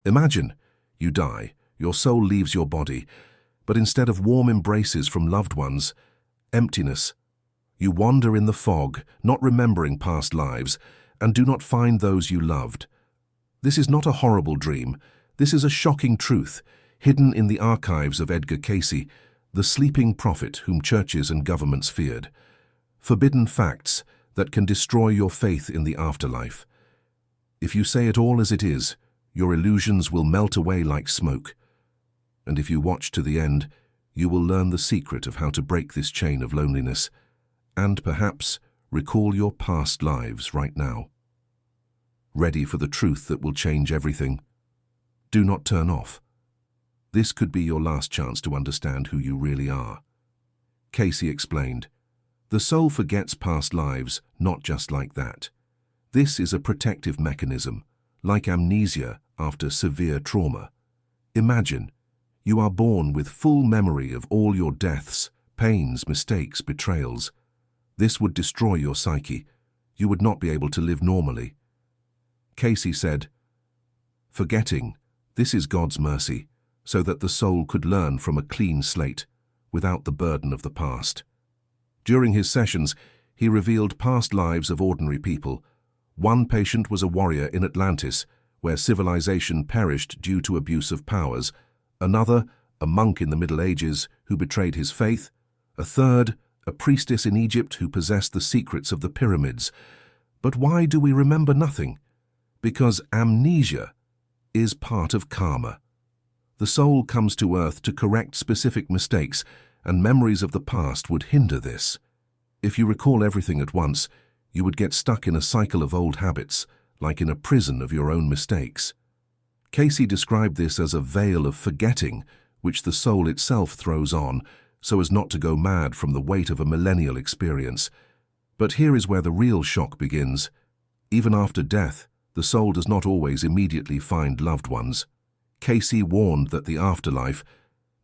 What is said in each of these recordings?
Imagine, you die, your soul leaves your body, but instead of warm embraces from loved ones, emptiness. You wander in the fog, not remembering past lives, and do not find those you loved. This is not a horrible dream. This is a shocking truth, hidden in the archives of Edgar Cayce, the sleeping prophet whom churches and governments feared. Forbidden facts that can destroy your faith in the afterlife. If you say it all as it is, your illusions will melt away like smoke. And if you watch to the end, you will learn the secret of how to break this chain of loneliness, and perhaps recall your past lives right now. Ready for the truth that will change everything? Do not turn off. This could be your last chance to understand who you really are. Cayce explained, "The soul forgets past lives, not just like that. This is a protective mechanism, like amnesia after severe trauma. Imagine, you are born with full memory of all your deaths, pains, mistakes, betrayals. This would destroy your psyche. You would not be able to live normally." Cayce said, "Forgetting, this is God's mercy, so that the soul could learn from a clean slate, without the burden of the past." During his sessions, he revealed past lives of ordinary people. One patient was a warrior in Atlantis, where civilization perished due to abuse of powers. Another, a monk in the Middle Ages who betrayed his faith. A third, a priestess in Egypt who possessed the secrets of the pyramids. But why do we remember nothing? Because amnesia is part of karma. The soul comes to earth to correct specific mistakes, and memories of the past would hinder this. If you recall everything at once, you would get stuck in a cycle of old habits, like in a prison of your own mistakes. Cayce described this as a veil of forgetting, which the soul itself throws on, so as not to go mad from the weight of a millennial experience. But here is where the real shock begins. Even after death, the soul does not always immediately find loved ones. Cayce warned that the afterlife,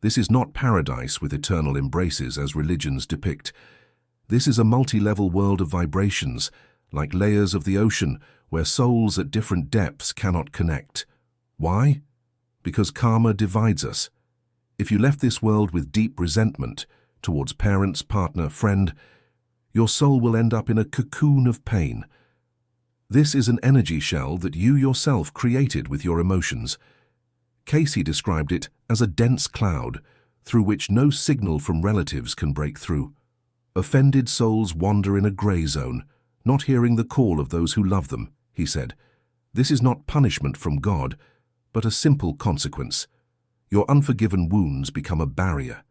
this is not paradise with eternal embraces as religions depict. This is a multi-level world of vibrations, like layers of the ocean, where souls at different depths cannot connect. Why? Because karma divides us. If you left this world with deep resentment towards parents, partner, friend, your soul will end up in a cocoon of pain. This is an energy shell that you yourself created with your emotions. Cayce described it as a dense cloud, through which no signal from relatives can break through. Offended souls wander in a grey zone, not hearing the call of those who love them, he said. This is not punishment from God, but a simple consequence. Your unforgiven wounds become a barrier.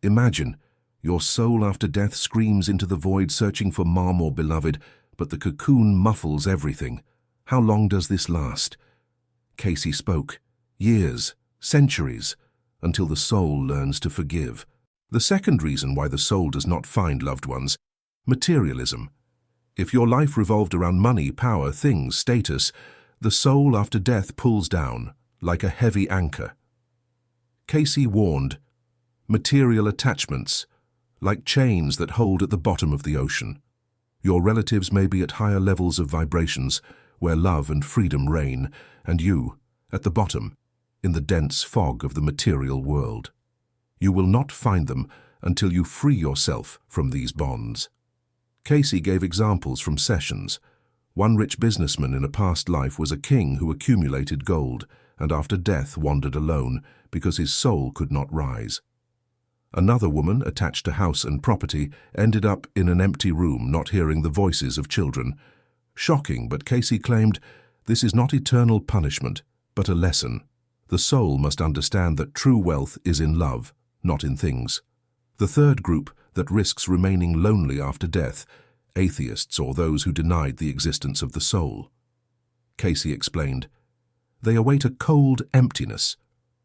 Imagine, your soul after death screams into the void searching for mom or beloved, but the cocoon muffles everything. How long does this last? Cayce spoke. Years, centuries, until the soul learns to forgive. The second reason why the soul does not find loved ones, materialism. If your life revolved around money, power, things, status, the soul after death pulls down, like a heavy anchor. Cayce warned, material attachments, like chains that hold at the bottom of the ocean. Your relatives may be at higher levels of vibrations, where love and freedom reign, and you, at the bottom, in the dense fog of the material world. You will not find them until you free yourself from these bonds. Cayce gave examples from sessions. One rich businessman in a past life was a king who accumulated gold and after death wandered alone because his soul could not rise. Another woman, attached to house and property, ended up in an empty room not hearing the voices of children. Shocking, but Cayce claimed, this is not eternal punishment, but a lesson. The soul must understand that true wealth is in love, not in things. The third group that risks remaining lonely after death, atheists or those who denied the existence of the soul. Cayce explained, they await a cold emptiness,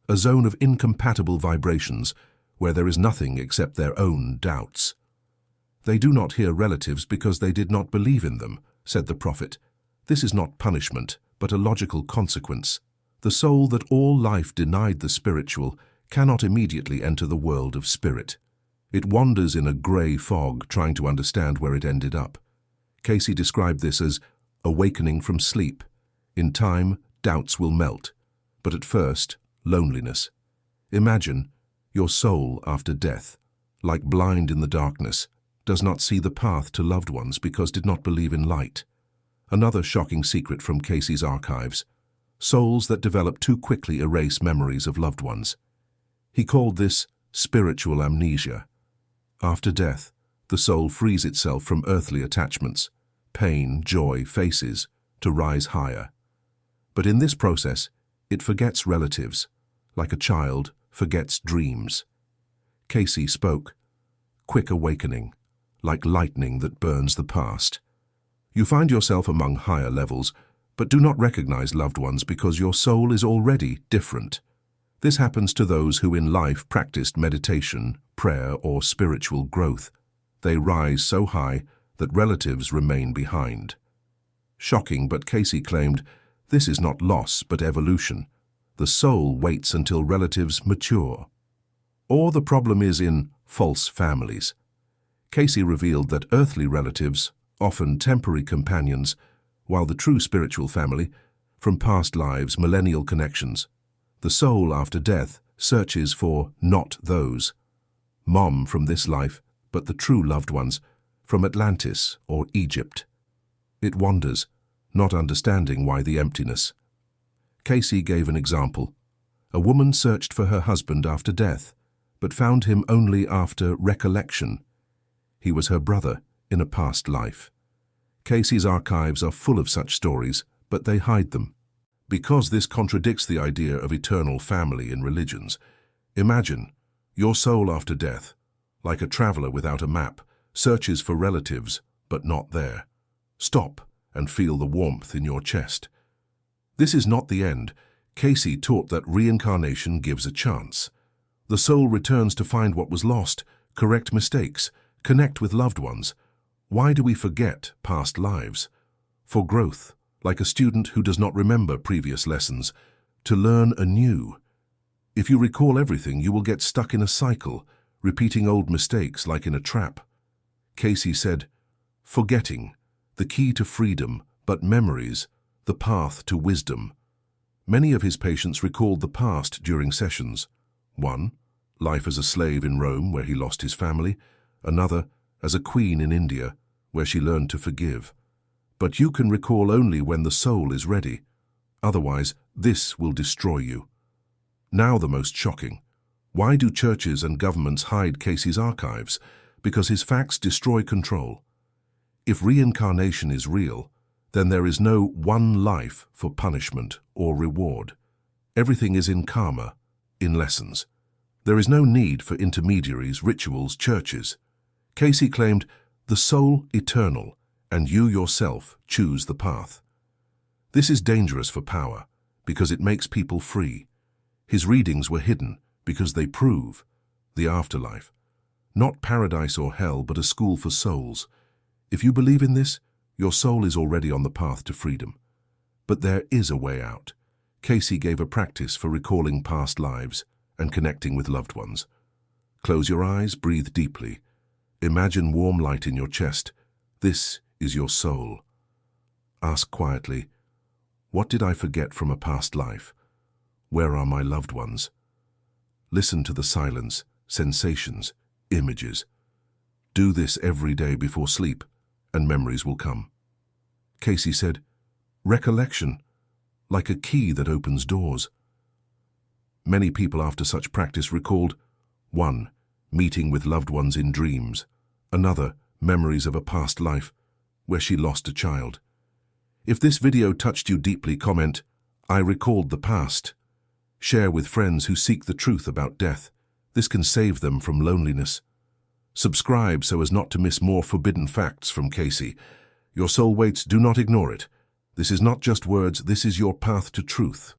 a zone of incompatible vibrations, where there is nothing except their own doubts. They do not hear relatives because they did not believe in them, said the prophet. This is not punishment, but a logical consequence. The soul that all life denied the spiritual cannot immediately enter the world of spirit. It wanders in a grey fog trying to understand where it ended up. Cayce described this as awakening from sleep. In time, doubts will melt. But at first, loneliness. Imagine your soul after death, like blind in the darkness, does not see the path to loved ones because did not believe in light. Another shocking secret from Cayce's archives: souls that develop too quickly erase memories of loved ones. He called this spiritual amnesia. After death, the soul frees itself from earthly attachments, pain, joy, faces, to rise higher. But in this process, it forgets relatives, like a child forgets dreams. Cayce spoke, quick awakening, like lightning that burns the past. You find yourself among higher levels, but do not recognize loved ones because your soul is already different. This happens to those who in life practiced meditation, prayer, or spiritual growth. They rise so high that relatives remain behind. Shocking, but Cayce claimed, this is not loss but evolution. The soul waits until relatives mature. Or the problem is in false families. Cayce revealed that earthly relatives, often temporary companions, while the true spiritual family, from past lives, millennial connections. The soul after death searches for not those. Mom from this life, but the true loved ones, from Atlantis or Egypt. It wanders, not understanding why the emptiness. Cayce gave an example. A woman searched for her husband after death, but found him only after recollection. He was her brother in a past life. Cayce's archives are full of such stories, but they hide them. Because this contradicts the idea of eternal family in religions. Imagine your soul after death, like a traveler without a map, searches for relatives, but not there. Stop and feel the warmth in your chest. This is not the end. Cayce taught that reincarnation gives a chance. The soul returns to find what was lost, correct mistakes, connect with loved ones. Why do we forget past lives? For growth, like a student who does not remember previous lessons, to learn anew. If you recall everything, you will get stuck in a cycle, repeating old mistakes like in a trap. Cayce said, forgetting, the key to freedom, but memories, the path to wisdom. Many of his patients recalled the past during sessions. One, life as a slave in Rome, where he lost his family. Another, as a queen in India, where she learned to forgive. But you can recall only when the soul is ready. Otherwise, this will destroy you. Now the most shocking. Why do churches and governments hide Cayce's archives? Because his facts destroy control. If reincarnation is real, then there is no one life for punishment or reward. Everything is in karma, in lessons. There is no need for intermediaries, rituals, churches. Cayce claimed, the soul eternal, and you yourself choose the path. This is dangerous for power, because it makes people free. His readings were hidden, because they prove the afterlife. Not paradise or hell, but a school for souls. If you believe in this, your soul is already on the path to freedom. But there is a way out. Cayce gave a practice for recalling past lives and connecting with loved ones. Close your eyes, breathe deeply. Imagine warm light in your chest. This is your soul. Ask quietly, what did I forget from a past life? Where are my loved ones? Listen to the silence, sensations, images. Do this every day before sleep, and memories will come. Cayce said, recollection, like a key that opens doors. Many people after such practice recalled, 1. Meeting with loved ones in dreams. Another, memories of a past life, where she lost a child. If this video touched you deeply, comment, I recalled the past. Share with friends who seek the truth about death. This can save them from loneliness. Subscribe so as not to miss more forbidden facts from Cayce. Your soul waits, do not ignore it. This is not just words, this is your path to truth.